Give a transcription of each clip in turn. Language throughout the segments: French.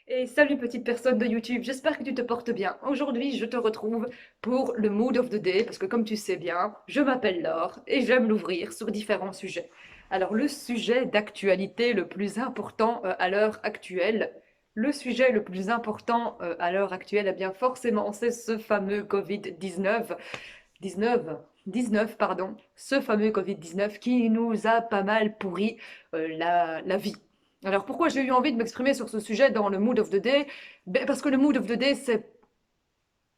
Et salut petite personne de YouTube, j'espère que tu te portes bien. Aujourd'hui, je te retrouve pour le Mood of the Day, parce que comme tu sais bien, je m'appelle Laure et j'aime l'ouvrir sur différents sujets. Alors le sujet d'actualité le plus important à l'heure actuelle, le sujet le plus important à l'heure actuelle, eh bien forcément, c'est ce fameux Covid-19, 19, pardon, ce fameux Covid-19 qui nous a pas mal pourri la vie. Alors pourquoi j'ai eu envie de m'exprimer sur ce sujet dans le Mood of the Day? Ben, parce que le Mood of the Day,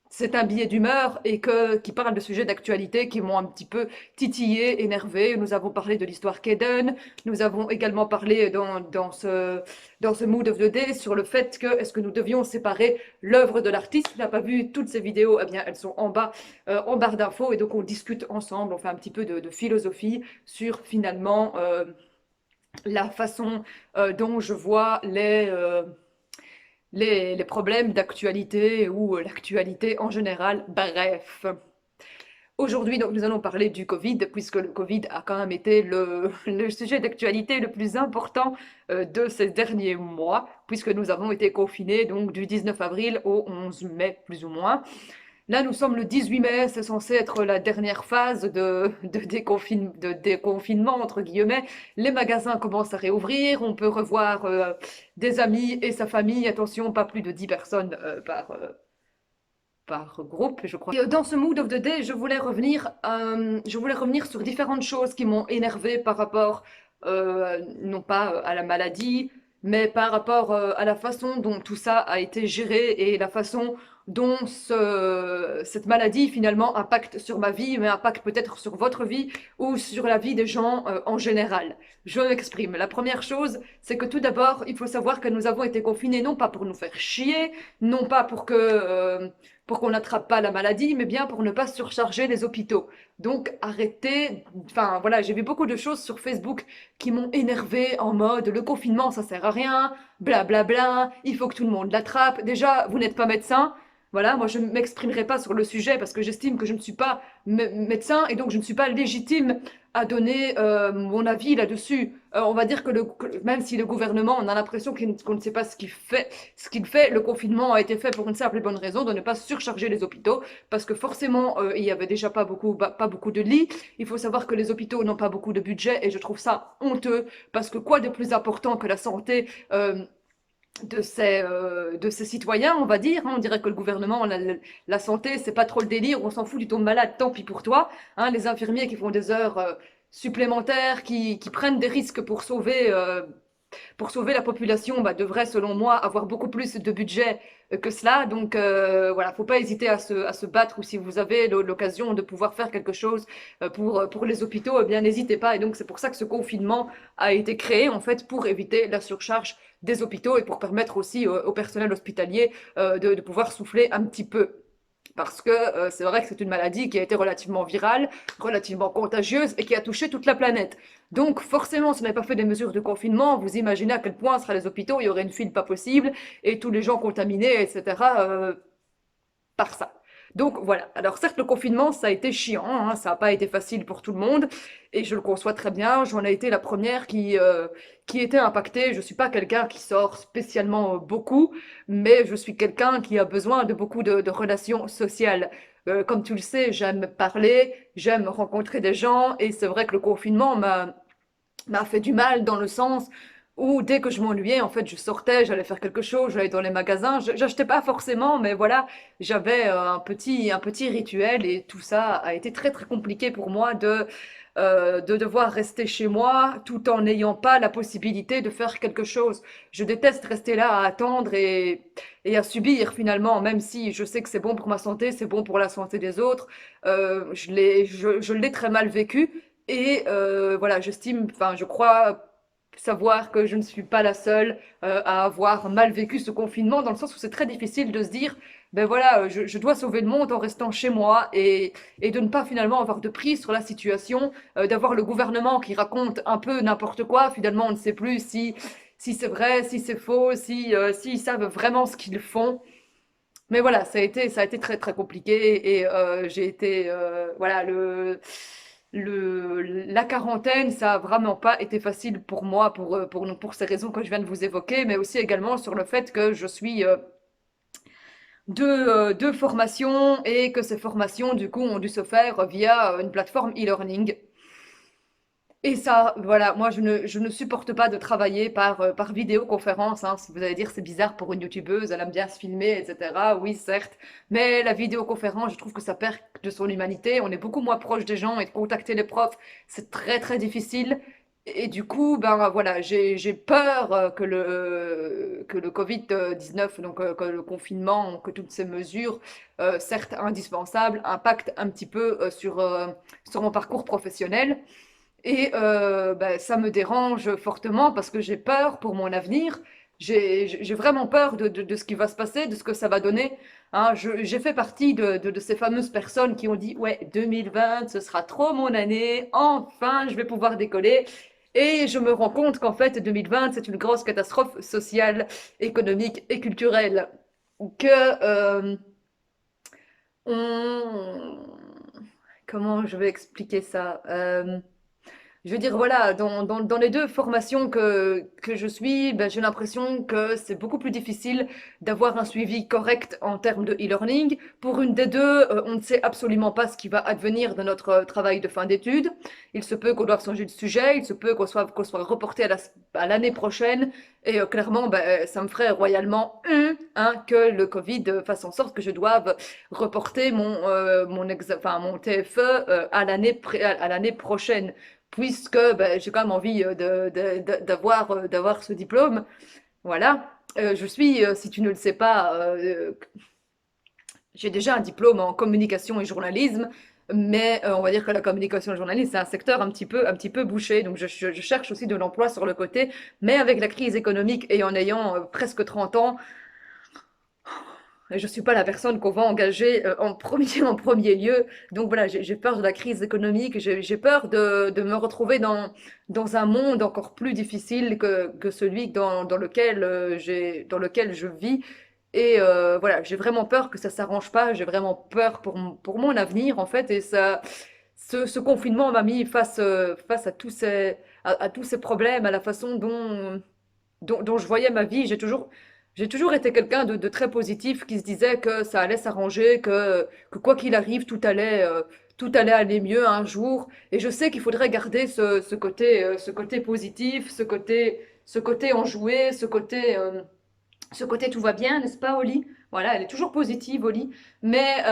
c'est un billet d'humeur et qui parle de sujets d'actualité qui m'ont un petit peu titillé, énervé. Nous avons parlé de l'histoire Kaden, nous avons également parlé dans ce Mood of the Day sur le fait que est-ce que nous devions séparer l'œuvre de l'artiste. Si tu n'as pas vu toutes ces vidéos, eh bien elles sont en bas, en barre d'infos, et donc on discute ensemble, on fait un petit peu de philosophie sur finalement la façon dont je vois les problèmes d'actualité ou l'actualité en général. Bref. Aujourd'hui, donc, nous allons parler du Covid, puisque le Covid a quand même été le sujet d'actualité le plus important de ces derniers mois, puisque nous avons été confinés donc du 19 avril au 11 mai, plus ou moins. Là, nous sommes le 18 mai, c'est censé être la dernière phase de déconfinement, entre guillemets. Les magasins commencent à réouvrir, on peut revoir des amis et sa famille. Attention, pas plus de 10 personnes par groupe, je crois. Et dans ce Mood of the Day, je voulais revenir sur différentes choses qui m'ont énervé par rapport, non pas à la maladie, mais par rapport à la façon dont tout ça a été géré et la façon dont cette maladie finalement impacte sur ma vie, mais impacte peut-être sur votre vie ou sur la vie des gens en général. Je m'exprime. La première chose, c'est que tout d'abord, il faut savoir que nous avons été confinés non pas pour nous faire chier, non pas pour qu'on n'attrape pas la maladie, mais bien pour ne pas surcharger les hôpitaux. Donc arrêtez, enfin voilà, j'ai vu beaucoup de choses sur Facebook qui m'ont énervé en mode le confinement ça sert à rien, blablabla, bla bla, il faut que tout le monde l'attrape. Déjà, vous n'êtes pas médecin. Voilà, moi je ne m'exprimerai pas sur le sujet parce que j'estime que je ne suis pas médecin et donc je ne suis pas légitime à donner mon avis là-dessus. On va dire que même si le gouvernement, on a l'impression qu'on ne sait pas ce qu'il fait, le confinement a été fait pour une simple et bonne raison, de ne pas surcharger les hôpitaux, parce que forcément, il y avait déjà pas beaucoup de lits. Il faut savoir que les hôpitaux n'ont pas beaucoup de budget, et je trouve ça honteux, parce que quoi de plus important que la santé de ces citoyens, on va dire, hein. On dirait que le gouvernement, la santé, c'est pas trop le délire, on s'en fout, tu tombes malade, tant pis pour toi, hein. Les infirmiers qui font des heures supplémentaires, qui prennent des risques pour sauver la population, bah, devrait, selon moi, avoir beaucoup plus de budget que cela. Donc voilà, faut pas hésiter à se battre, ou si vous avez l'occasion de pouvoir faire quelque chose pour les hôpitaux, eh bien n'hésitez pas. Et donc c'est pour ça que ce confinement a été créé, en fait, pour éviter la surcharge des hôpitaux et pour permettre aussi au personnel hospitalier de pouvoir souffler un petit peu. Parce que c'est vrai que c'est une maladie qui a été relativement virale, relativement contagieuse et qui a touché toute la planète. Donc forcément, si on n'avait pas fait des mesures de confinement, vous imaginez à quel point seraient les hôpitaux, il y aurait une file pas possible et tous les gens contaminés, etc. Par ça. Donc voilà. Alors certes, le confinement, ça a été chiant, hein, ça n'a pas été facile pour tout le monde, et je le conçois très bien. J'en ai été la première qui était impactée. Je ne suis pas quelqu'un qui sort spécialement beaucoup, mais je suis quelqu'un qui a besoin de beaucoup de relations sociales. Comme tu le sais, j'aime parler, j'aime rencontrer des gens, et c'est vrai que le confinement m'a fait du mal dans le sens où dès que je m'ennuyais, en fait, je sortais, j'allais faire quelque chose, j'allais dans les magasins, j'achetais pas forcément, mais voilà, j'avais un petit rituel, et tout ça a été très très compliqué pour moi de devoir rester chez moi tout en n'ayant pas la possibilité de faire quelque chose. Je déteste rester là à attendre et à subir finalement, même si je sais que c'est bon pour ma santé, c'est bon pour la santé des autres. Je l'ai très mal vécu. Et voilà, enfin, je crois savoir que je ne suis pas la seule à avoir mal vécu ce confinement, dans le sens où c'est très difficile de se dire, ben voilà, je dois sauver le monde en restant chez moi, et de ne pas finalement avoir de prise sur la situation, d'avoir le gouvernement qui raconte un peu n'importe quoi. Finalement, on ne sait plus si c'est vrai, si c'est faux, s'ils savent vraiment ce qu'ils font. Mais voilà, ça a été très très compliqué, et j'ai été voilà la quarantaine, ça a vraiment pas été facile pour moi, pour ces raisons que je viens de vous évoquer, mais aussi également sur le fait que je suis deux formations et que ces formations, du coup, ont dû se faire via une plateforme e-learning. Et ça, voilà, moi je ne supporte pas de travailler par vidéoconférence, hein. Si vous allez dire c'est bizarre pour une youtubeuse, elle aime bien se filmer, etc. Oui, certes, mais la vidéoconférence, je trouve que ça perd de son humanité. On est beaucoup moins proche des gens et de contacter les profs, c'est très très difficile. Et du coup, ben voilà, j'ai peur que le Covid-19, donc que le confinement, que toutes ces mesures, certes indispensables, impactent un petit peu sur mon parcours professionnel. Et bah, ça me dérange fortement parce que j'ai peur pour mon avenir. J'ai vraiment peur de ce qui va se passer, de ce que ça va donner. Hein, j'ai fait partie de ces fameuses personnes qui ont dit, ouais, 2020, ce sera trop mon année, enfin, je vais pouvoir décoller. Et je me rends compte qu'en fait, 2020, c'est une grosse catastrophe sociale, économique et culturelle. Que on... Comment je vais expliquer ça? Je veux dire, voilà, dans les deux formations que je suis, ben, j'ai l'impression que c'est beaucoup plus difficile d'avoir un suivi correct en termes de e-learning. Pour une des deux, on ne sait absolument pas ce qui va advenir de notre travail de fin d'études. Il se peut qu'on doive changer de sujet, il se peut qu'on soit reporté à l'année prochaine. Et clairement, ben, ça me ferait royalement hein, que le Covid fasse en sorte que je doive reporter enfin, mon TFE à l'année prochaine puisque ben, j'ai quand même envie d'avoir ce diplôme. Voilà. Je suis, si tu ne le sais pas, j'ai déjà un diplôme en communication et journalisme, mais on va dire que la communication et le journalisme, c'est un secteur un petit peu bouché. Donc je cherche aussi de l'emploi sur le côté, mais avec la crise économique et en ayant presque 30 ans, je ne suis pas la personne qu'on va engager en premier lieu. Donc voilà, j'ai peur de la crise économique, j'ai peur de me retrouver dans un monde encore plus difficile que celui dans lequel je vis. Et voilà, j'ai vraiment peur que ça s'arrange pas, j'ai vraiment peur pour mon avenir en fait. Et ce confinement m'a mis face à à tous ces problèmes, à la façon dont je voyais ma vie. J'ai toujours été quelqu'un de très positif qui se disait que ça allait s'arranger, que quoi qu'il arrive, tout allait aller mieux un jour. Et je sais qu'il faudrait garder ce côté positif, ce côté enjoué, ce côté tout va bien, n'est-ce pas, Oli? Voilà, elle est toujours positive, Oli. Mais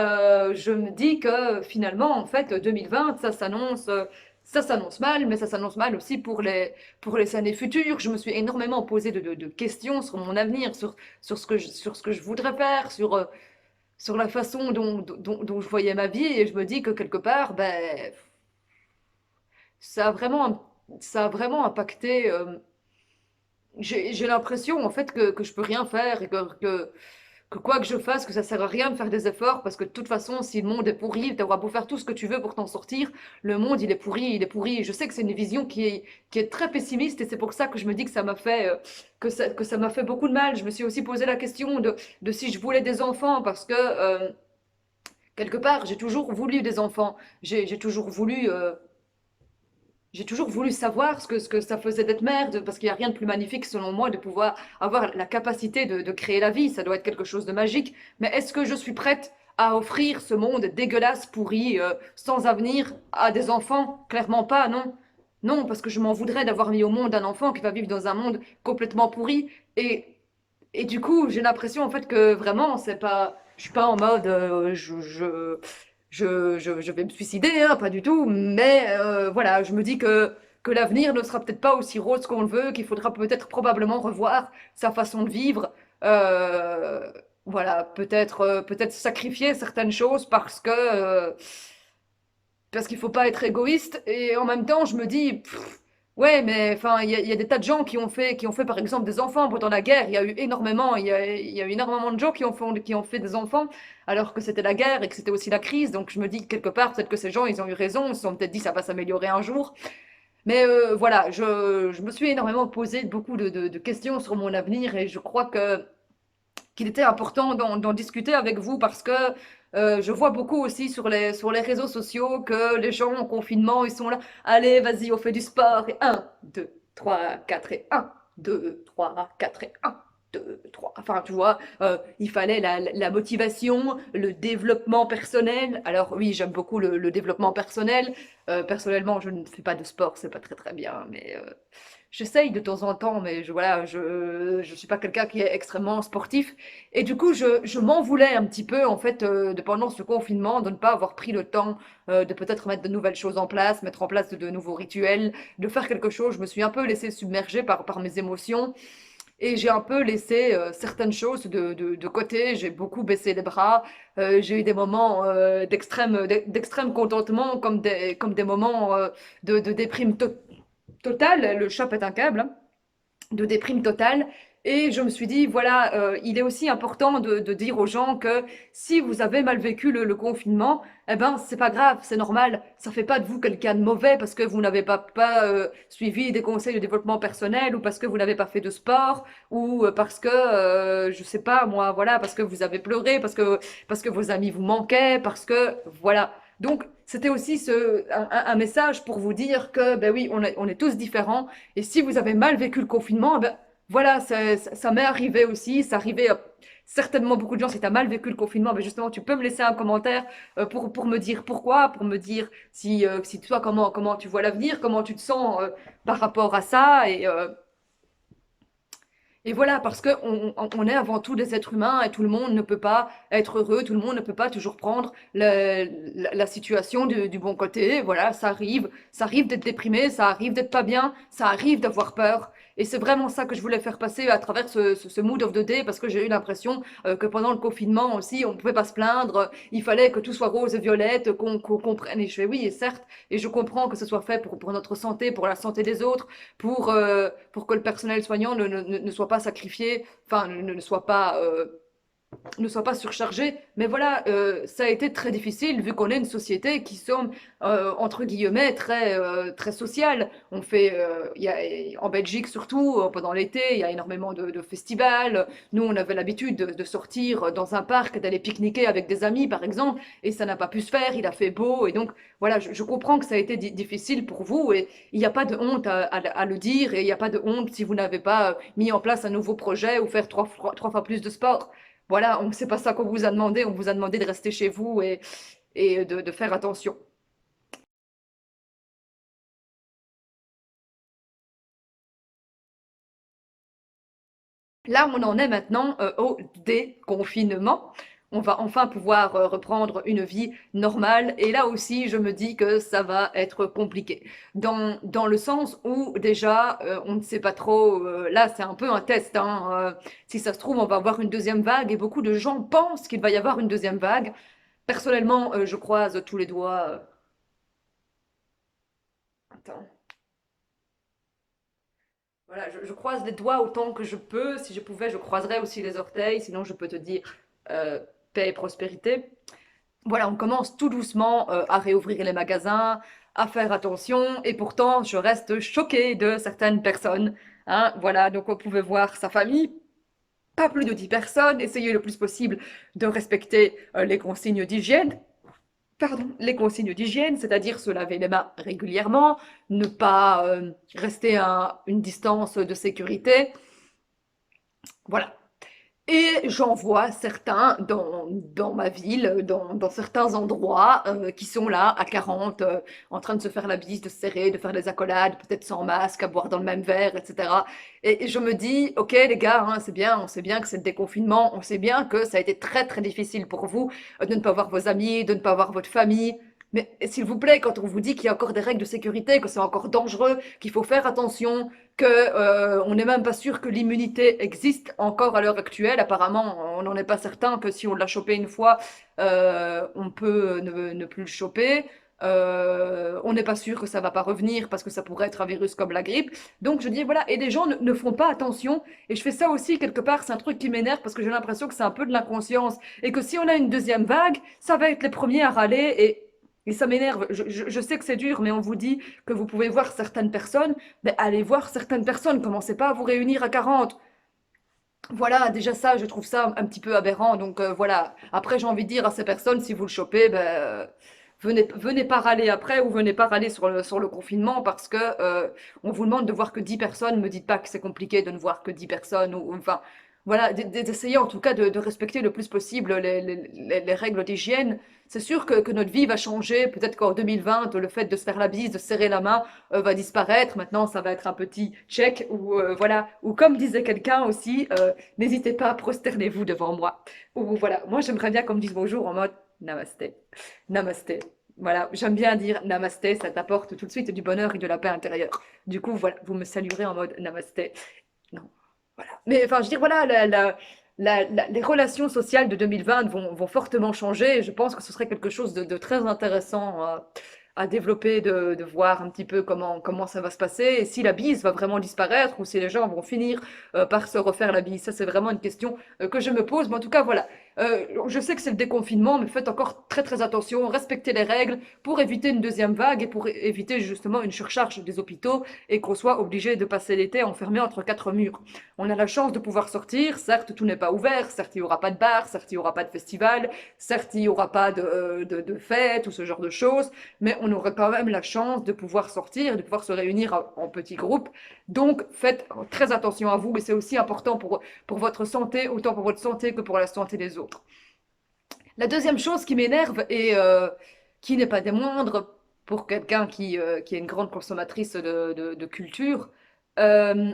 je me dis que finalement, en fait, 2020, ça s'annonce mal, mais ça s'annonce mal aussi pour les années futures. Je me suis énormément posé de questions sur mon avenir, sur ce que je voudrais faire, sur la façon dont je voyais ma vie. Et je me dis que quelque part, ben, ça a ça a vraiment impacté. J'ai l'impression en fait que je peux rien faire et que quoi que je fasse, que ça sert à rien de faire des efforts parce que de toute façon, si le monde est pourri, tu auras beau faire tout ce que tu veux pour t'en sortir, le monde il est pourri, il est pourri. Et je sais que c'est une vision qui est très pessimiste et c'est pour ça que je me dis que ça m'a fait que ça m'a fait beaucoup de mal. Je me suis aussi posé la question de si je voulais des enfants parce que quelque part j'ai toujours voulu des enfants. J'ai toujours voulu savoir ce que ça faisait d'être mère, parce qu'il n'y a rien de plus magnifique, selon moi, de pouvoir avoir la capacité de créer la vie. Ça doit être quelque chose de magique. Mais est-ce que je suis prête à offrir ce monde dégueulasse, pourri, sans avenir à des enfants? Clairement pas, non. Non, parce que je m'en voudrais d'avoir mis au monde un enfant qui va vivre dans un monde complètement pourri. Et, et du coup, j'ai l'impression, en fait, que vraiment, c'est pas, je suis pas en mode, je vais me suicider, hein, pas du tout, mais voilà, je me dis que l'avenir ne sera peut-être pas aussi rose qu'on le veut, qu'il faudra peut-être probablement revoir sa façon de vivre. Euh, voilà, peut-être sacrifier certaines choses parce qu'il faut pas être égoïste. Et en même temps, je me dis, ouais, mais enfin, il y a des tas de gens qui ont fait par exemple des enfants pendant la guerre. Il y a eu énormément de gens qui ont fait des enfants alors que c'était la guerre et que c'était aussi la crise. Donc je me dis quelque part, peut-être que ces gens, ils ont eu raison. Ils se sont peut-être dit ça va s'améliorer un jour. Mais voilà, je me suis énormément posé beaucoup de questions sur mon avenir et je crois que qu'il était important d'en discuter avec vous parce que je vois beaucoup aussi sur les réseaux sociaux que les gens en confinement, ils sont là, allez, vas-y, on fait du sport, et 1, 2, 3, 4, et 1, 2, 3, 4, et 1. 2, 3. Enfin, tu vois, il fallait la motivation, le développement personnel. Alors oui, j'aime beaucoup le développement personnel. Personnellement, je ne fais pas de sport, c'est pas très très bien, mais j'essaye de temps en temps, mais voilà, je suis pas quelqu'un qui est extrêmement sportif. Et du coup, je m'en voulais un petit peu, en fait, de pendant ce confinement, de ne pas avoir pris le temps de peut-être mettre de nouvelles choses en place, mettre en place de nouveaux rituels, de faire quelque chose. Je me suis un peu laissée submerger par mes émotions et j'ai un peu laissé certaines choses de côté. J'ai beaucoup baissé les bras. J'ai eu des moments d'extrême contentement comme des moments de déprime totale. Le chat pète un câble, hein, de déprime totale. Et je me suis dit, voilà, il est aussi important de dire aux gens que si vous avez mal vécu le confinement, eh ben, c'est pas grave, c'est normal. Ça fait pas de vous quelqu'un de mauvais parce que vous n'avez pas suivi des conseils de développement personnel ou parce que vous n'avez pas fait de sport ou parce que, je sais pas, moi, voilà, parce que vous avez pleuré, parce que vos amis vous manquaient, parce que, voilà. Donc, c'était aussi un message pour vous dire que, ben oui, on est tous différents et si vous avez mal vécu le confinement, ben voilà, ça m'est arrivé aussi. Ça arrivait à certainement beaucoup de gens. Si tu as mal vécu le confinement, ben justement, tu peux me laisser un commentaire pour me dire pourquoi, pour me dire si toi, comment tu vois l'avenir, comment tu te sens par rapport à ça. Et voilà, parce que on est avant tout des êtres humains et tout le monde ne peut pas être heureux, tout le monde ne peut pas toujours prendre la situation du bon côté. Voilà, ça arrive d'être déprimé, ça arrive d'être pas bien, ça arrive d'avoir peur. Et c'est vraiment ça que je voulais faire passer à travers ce mood of the day, parce que j'ai eu l'impression que pendant le confinement aussi, on pouvait pas se plaindre, il fallait que tout soit rose et violette, qu'on comprenne. Et je fais oui, et certes, et je comprends que ce soit fait pour notre santé, pour la santé des autres, pour que le personnel soignant ne soit pas sacrifié, enfin ne soit pas ne soit pas surchargé. Mais voilà, ça a été très difficile vu qu'on est une société qui sommes entre guillemets très sociale. On fait, en Belgique surtout pendant l'été, il y a énormément de festivals. Nous, on avait l'habitude de sortir dans un parc, d'aller pique-niquer avec des amis, par exemple, et ça n'a pas pu se faire. Il a fait beau, et donc voilà, je comprends que ça a été difficile pour vous, et il n'y a pas de honte à le dire, et il n'y a pas de honte si vous n'avez pas mis en place un nouveau projet ou faire trois fois plus de sport. Voilà, c'est pas ça qu'on vous a demandé. On vous a demandé de rester chez vous et de faire attention. Là, on en est maintenant au déconfinement. On va enfin pouvoir reprendre une vie normale. Et là aussi, je me dis que ça va être compliqué. Dans le sens où déjà, on ne sait pas trop, là, c'est un peu un test, hein, si ça se trouve, on va avoir une deuxième vague et beaucoup de gens pensent qu'il va y avoir une deuxième vague. Personnellement, je croise tous les doigts. Attends. Voilà, je croise les doigts autant que je peux. Si je pouvais, je croiserais aussi les orteils. Sinon, je peux te dire euh, paix et prospérité. Voilà, on commence tout doucement à réouvrir les magasins, à faire attention. Et pourtant, je reste choquée de certaines personnes. Hein, voilà, donc on pouvait voir sa famille, pas plus de 10 personnes, essayer le plus possible de respecter les consignes d'hygiène. Pardon, les consignes d'hygiène, c'est-à-dire se laver les mains régulièrement, ne pas rester à une distance de sécurité. Voilà. Et j'en vois certains dans ma ville, dans certains endroits qui sont là à 40, en train de se faire la bise, de se serrer, de faire des accolades, peut-être sans masque, à boire dans le même verre, etc. Et je me dis, ok les gars, hein, c'est bien, on sait bien que c'est le déconfinement, on sait bien que ça a été très très difficile pour vous de ne pas voir vos amis, de ne pas voir votre famille. Mais s'il vous plaît, quand on vous dit qu'il y a encore des règles de sécurité, que c'est encore dangereux, qu'il faut faire attention, que on n'est même pas sûr que l'immunité existe encore à l'heure actuelle. Apparemment, on n'en est pas certain que si on l'a chopé une fois, on peut ne plus le choper. On n'est pas sûr que ça va pas revenir parce que ça pourrait être un virus comme la grippe. Donc je dis voilà, et les gens ne font pas attention. Et je fais ça aussi quelque part, c'est un truc qui m'énerve parce que j'ai l'impression que c'est un peu de l'inconscience et que si on a une deuxième vague, ça va être les premiers à râler et ça m'énerve. Je sais que c'est dur, mais on vous dit que vous pouvez voir certaines personnes, mais allez voir certaines personnes, commencez pas à vous réunir à 40. Voilà, déjà ça, je trouve ça un petit peu aberrant. Donc voilà. Après, j'ai envie de dire à ces personnes, si vous le chopez, ben, venez pas râler après ou venez pas râler sur le confinement parce que on vous demande de voir que 10 personnes. Me dites pas que c'est compliqué de ne voir que 10 personnes enfin voilà, d'essayer en tout cas de respecter le plus possible les règles d'hygiène. C'est sûr que notre vie va changer. Peut-être qu'en 2020, le fait de se faire la bise, de se serrer la main, va disparaître. Maintenant, ça va être un petit check ou voilà. Ou comme disait quelqu'un aussi, n'hésitez pas à prosterner-vous devant moi. Ou voilà, moi j'aimerais bien qu'on me dise bonjour en mode namasté. Namasté. Voilà, j'aime bien dire namasté, ça t'apporte tout de suite du bonheur et de la paix intérieure. Du coup, voilà, vous me saluerez en mode namasté. Non, voilà. Mais enfin, je veux dire, voilà, les relations sociales de 2020 vont fortement changer. Et je pense que ce serait quelque chose de très intéressant à développer, de voir un petit peu comment ça va se passer. Et si la bise va vraiment disparaître ou si les gens vont finir par se refaire la bise. Ça, c'est vraiment une question que je me pose. Mais en tout cas, voilà. Je sais que c'est le déconfinement, mais faites encore très très attention. Respectez les règles pour éviter une deuxième vague et pour éviter justement une surcharge des hôpitaux et qu'on soit obligé de passer l'été enfermé entre quatre murs. On a la chance de pouvoir sortir, certes tout n'est pas ouvert, certes il n'y aura pas de bar, certes il n'y aura pas de festival, certes il n'y aura pas de fête ou ce genre de choses, mais on aura quand même la chance de pouvoir sortir, de pouvoir se réunir en petits groupes. Donc faites très attention à vous et c'est aussi important pour votre santé, autant pour votre santé que pour la santé des autres. La deuxième chose qui m'énerve et qui n'est pas des moindres pour quelqu'un qui est une grande consommatrice de culture, euh,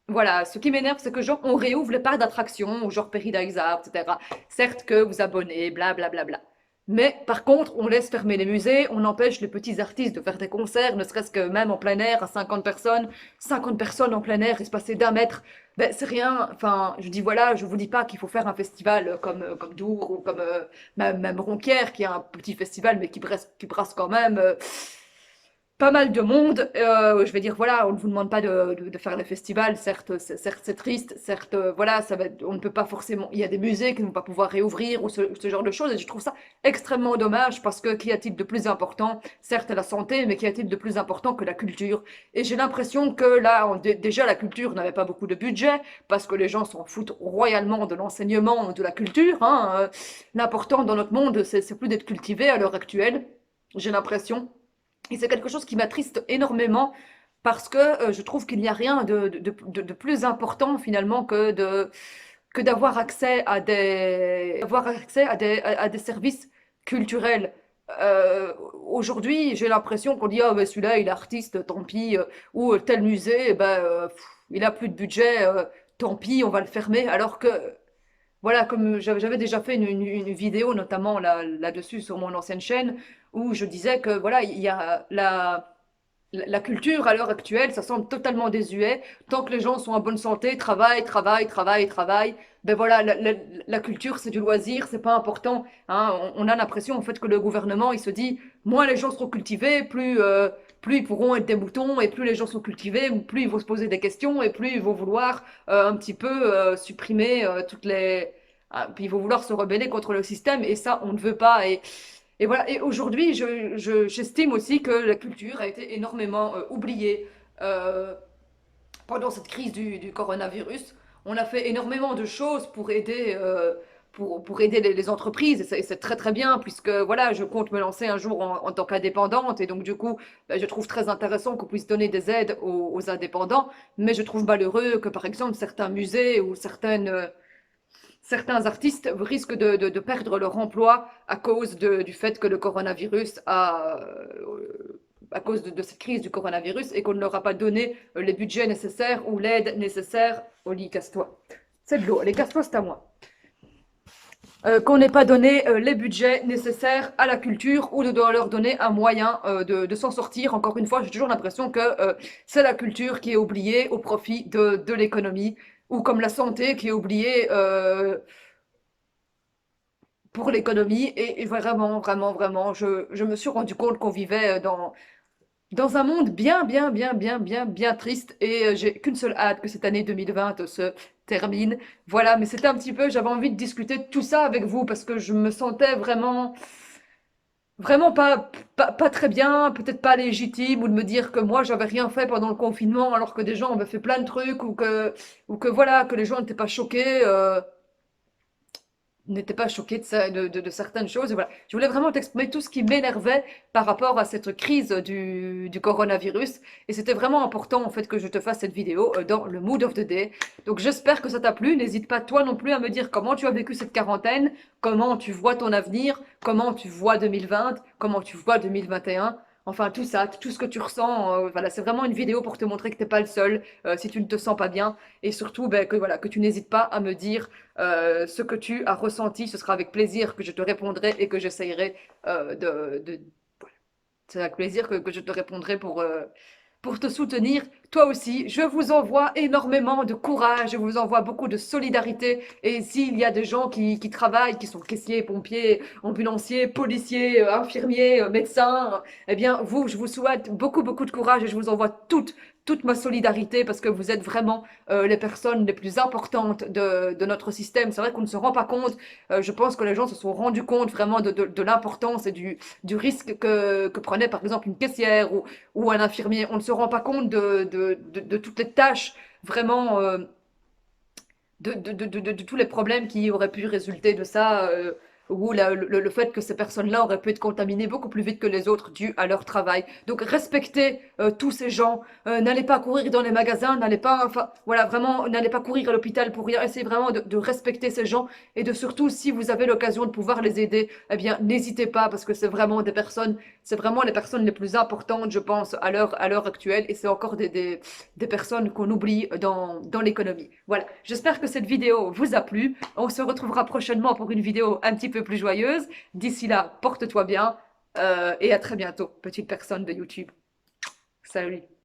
voilà, ce qui m'énerve, c'est que genre on réouvre les parcs d'attractions, genre Paradise, etc. Certes que vous abonnez, bla bla bla bla. Mais par contre, on laisse fermer les musées, on empêche les petits artistes de faire des concerts, ne serait-ce que même en plein air à 50 personnes en plein air espacées d'un mètre. Ben, c'est rien. Enfin, je dis voilà, je vous dis pas qu'il faut faire un festival comme Dour ou comme même Ronquière, qui est un petit festival mais qui brasse quand même pas mal de monde. Je vais dire voilà, on ne vous demande pas de faire le festival. Certes, certes c'est triste. Certes, voilà, on ne peut pas forcément. Il y a des musées qui ne vont pas pouvoir réouvrir ou ce genre de choses. Et je trouve ça extrêmement dommage parce que qu'y a-t-il de plus important? Certes, la santé, mais qu'y a-t-il de plus important que la culture? Et j'ai l'impression que là, déjà, la culture n'avait pas beaucoup de budget parce que les gens s'en foutent royalement de l'enseignement, de la culture. Hein. L'important dans notre monde, c'est plus d'être cultivé à l'heure actuelle. J'ai l'impression. Et c'est quelque chose qui m'attriste énormément parce que je trouve qu'il n'y a rien de plus important finalement que d'avoir accès à des services culturels. Aujourd'hui, j'ai l'impression qu'on dit ah ben celui-là il est artiste, tant pis, ou tel musée, eh ben, il a plus de budget, tant pis, on va le fermer. Alors que voilà, comme j'avais déjà fait une vidéo notamment là-dessus sur mon ancienne chaîne où je disais que voilà, il y a la culture à l'heure actuelle, ça semble totalement désuet. Tant que les gens sont en bonne santé, travaillent. Ben voilà, la culture, c'est du loisir, c'est pas important. Hein. On a l'impression en fait que le gouvernement, il se dit, moins les gens seront cultivés, plus ils pourront être des moutons, et plus les gens sont cultivés, plus ils vont se poser des questions, et plus ils vont vouloir un petit peu supprimer toutes les... puis ils vont vouloir se rebeller contre le système, et ça, on ne veut pas. Et voilà. Et aujourd'hui, j'estime aussi que la culture a été énormément oubliée pendant cette crise du coronavirus. On a fait énormément de choses pour aider, pour aider les entreprises, et c'est très très bien, puisque voilà, je compte me lancer un jour en tant qu'indépendante, et donc du coup, je trouve très intéressant qu'on puisse donner des aides aux indépendants, mais je trouve malheureux que par exemple certains musées ou certains artistes risquent de perdre leur emploi à cause du fait que le coronavirus à cause de cette crise du coronavirus et qu'on ne leur a pas donné les budgets nécessaires ou l'aide nécessaire. Oli, casse-toi. C'est de l'eau. Allez, casse-toi, c'est à moi. Qu'on n'ait pas donné les budgets nécessaires à la culture ou de leur donner un moyen de s'en sortir. Encore une fois, j'ai toujours l'impression que c'est la culture qui est oubliée au profit de l'économie ou comme la santé qui est oubliée pour l'économie. Et vraiment, vraiment, vraiment, je me suis rendu compte qu'on vivait dans un monde bien triste. Et j'ai qu'une seule hâte que cette année 2020 se termine. Voilà, mais c'était un petit peu, j'avais envie de discuter de tout ça avec vous parce que je me sentais vraiment vraiment pas très bien, peut-être pas légitime, ou de me dire que moi j'avais rien fait pendant le confinement alors que des gens avaient fait plein de trucs, ou que voilà, que les gens n'étaient pas choqués. N'était pas choqué de certaines choses. Et voilà. Je voulais vraiment t'exprimer tout ce qui m'énervait par rapport à cette crise du coronavirus. Et c'était vraiment important en fait que je te fasse cette vidéo dans le mood of the day. Donc j'espère que ça t'a plu. N'hésite pas toi non plus à me dire comment tu as vécu cette quarantaine, comment tu vois ton avenir, comment tu vois 2020, comment tu vois 2021. Enfin, tout ça, tout ce que tu ressens, voilà, c'est vraiment une vidéo pour te montrer que t'es pas le seul, si tu ne te sens pas bien, et surtout, ben, que voilà, que tu n'hésites pas à me dire ce que tu as ressenti. Ce sera avec plaisir que je te répondrai et que j'essayerai voilà. C'est avec plaisir que je te répondrai pour te soutenir. Toi aussi, je vous envoie énormément de courage, je vous envoie beaucoup de solidarité. Et s'il y a des gens qui travaillent, qui sont caissiers, pompiers, ambulanciers, policiers, infirmiers, médecins, eh bien, vous, je vous souhaite beaucoup, beaucoup de courage et je vous envoie toute ma solidarité parce que vous êtes vraiment les personnes les plus importantes de notre système. C'est vrai qu'on ne se rend pas compte. Je pense que les gens se sont rendus compte vraiment de l'importance et du risque que prenait par exemple une caissière ou un infirmier. On ne se rend pas compte de toutes les tâches vraiment, de tous les problèmes qui auraient pu résulter de ça, ou le fait que ces personnes-là auraient pu être contaminées beaucoup plus vite que les autres dû à leur travail. Donc respectez tous ces gens, n'allez pas courir dans les magasins, n'allez pas, enfin voilà, vraiment, n'allez pas courir à l'hôpital pour rien. Essayez vraiment de respecter ces gens et de surtout, si vous avez l'occasion de pouvoir les aider, eh bien n'hésitez pas parce que c'est vraiment des personnes, c'est vraiment les personnes les plus importantes, je pense, à l'heure actuelle et c'est encore des personnes qu'on oublie dans l'économie. Voilà, j'espère que cette vidéo vous a plu. On se retrouvera prochainement pour une vidéo un petit peu plus joyeuse. D'ici là, porte-toi bien et à très bientôt, petite personne de YouTube. Salut.